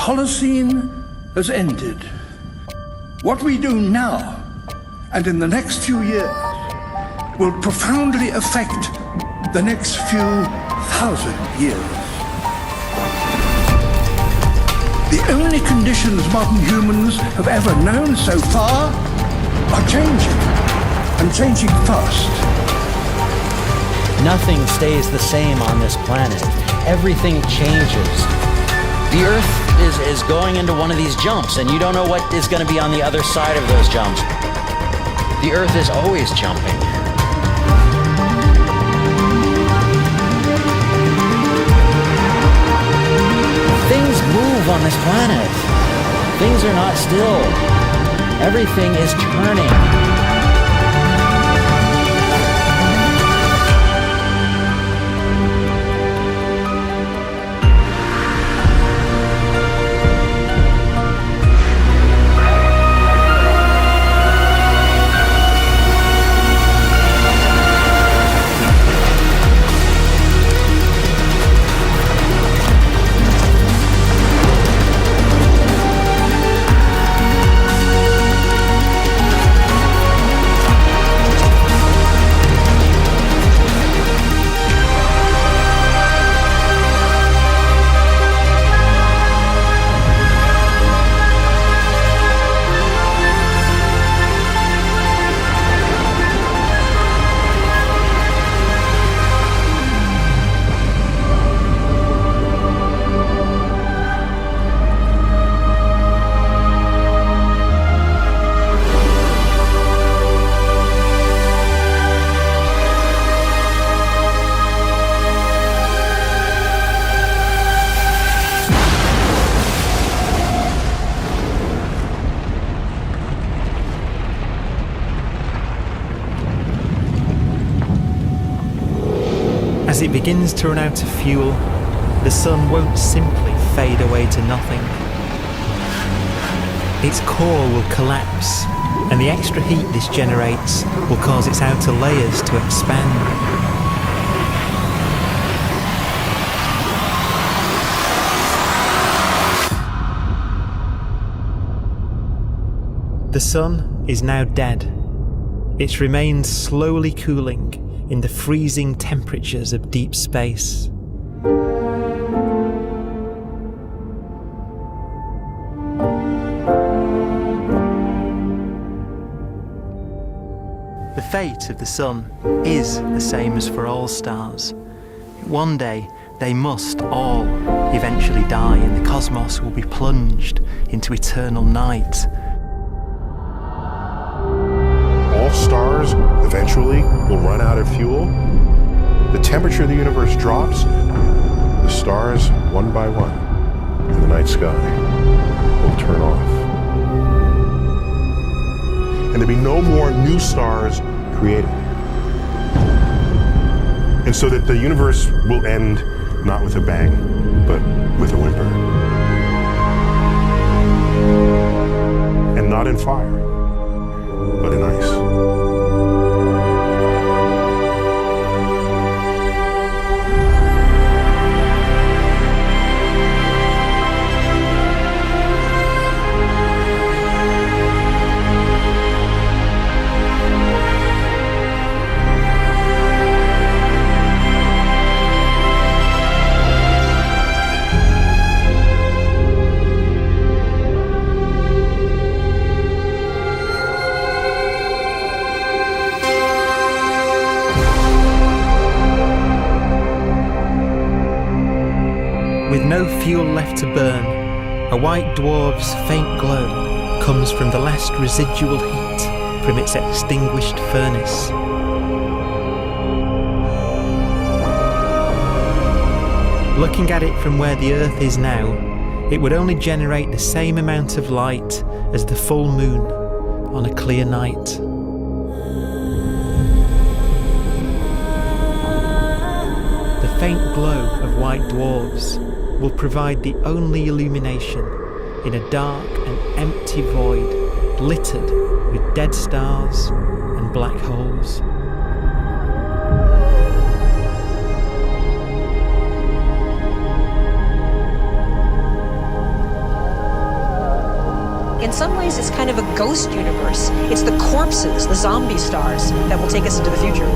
Holocene has ended. What we do now and in the next few years will profoundly affect the next few thousand years. The only conditions modern humans have ever known so far are changing, and changing fast. Nothing stays the same on this planet. Everything changes. The Earth is going into one of these jumps, and you don't know what is going to be on the other side of those jumps. The Earth is always jumping. Things move on this planet. Things are not still. Everything is turning. As it begins to run out of fuel, the sun won't simply fade away to nothing. Its core will collapse, and the extra heat this generates will cause its outer layers to expand. The sun is now dead. Its remains slowly cooling in the freezing temperatures of deep space. The fate of the sun is the same as for all stars. One day they must all eventually die, and the cosmos will be plunged into eternal night. All stars eventually will run out of fuel. The temperature of the universe drops. The stars, one by one, in the night sky will turn off. And there'll be no more new stars created. And so that the universe will end not with a bang, but with a whimper. And not in fire, but in ice. With no fuel left to burn, a white dwarf's faint glow comes from the last residual heat from its extinguished furnace. Looking at it from where the Earth is now, it would only generate the same amount of light as the full moon on a clear night. The faint glow of white dwarfs will provide the only illumination in a dark and empty void littered with dead stars and black holes. In some ways, it's kind of a ghost universe. It's the corpses, the zombie stars, that will take us into the future.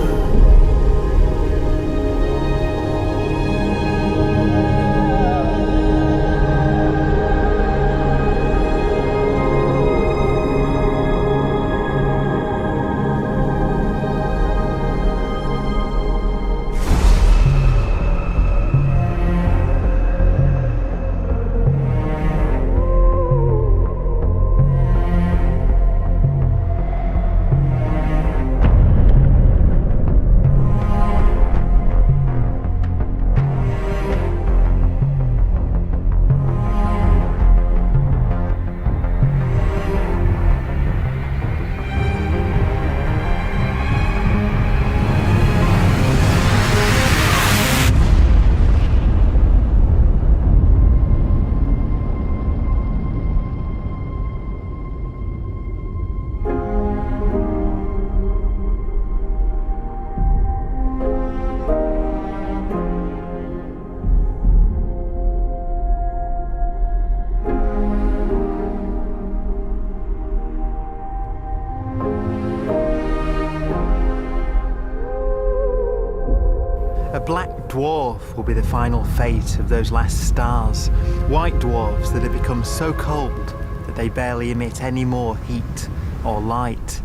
A black dwarf will be the final fate of those last stars. White dwarfs that have become so cold that they barely emit any more heat or light.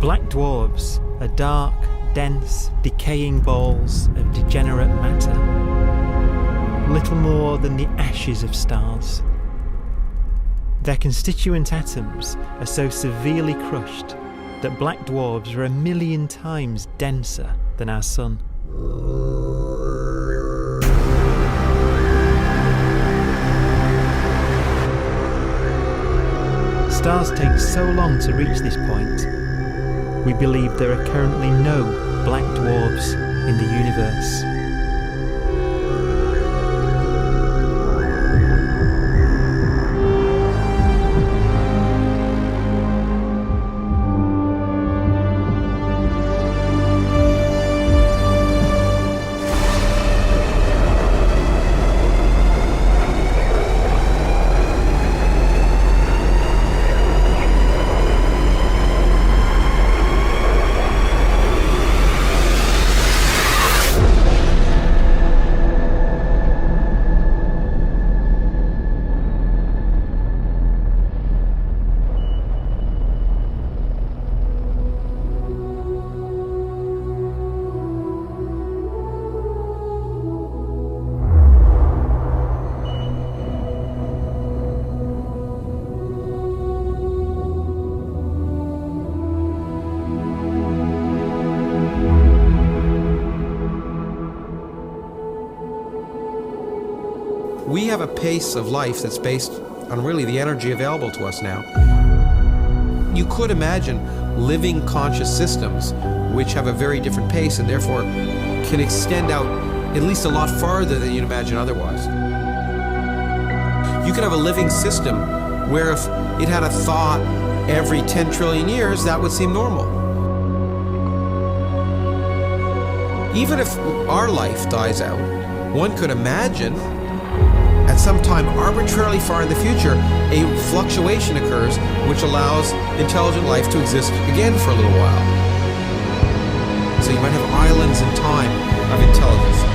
Black dwarfs are dark, dense, decaying balls of degenerate matter, little more than the ashes of stars. Their constituent atoms are so severely crushed that black dwarfs are 1,000,000 times denser than our sun. Stars take so long to reach this point, we believe there are currently no black dwarfs in the universe. We have a pace of life that's based on really the energy available to us now. You could imagine living conscious systems which have a very different pace and therefore can extend out at least a lot farther than you'd imagine otherwise. You could have a living system where if it had a thought every 10 trillion years, that would seem normal. Even if our life dies out, one could imagine at some time arbitrarily far in the future, a fluctuation occurs which allows intelligent life to exist again for a little while. So you might have islands in time of intelligence.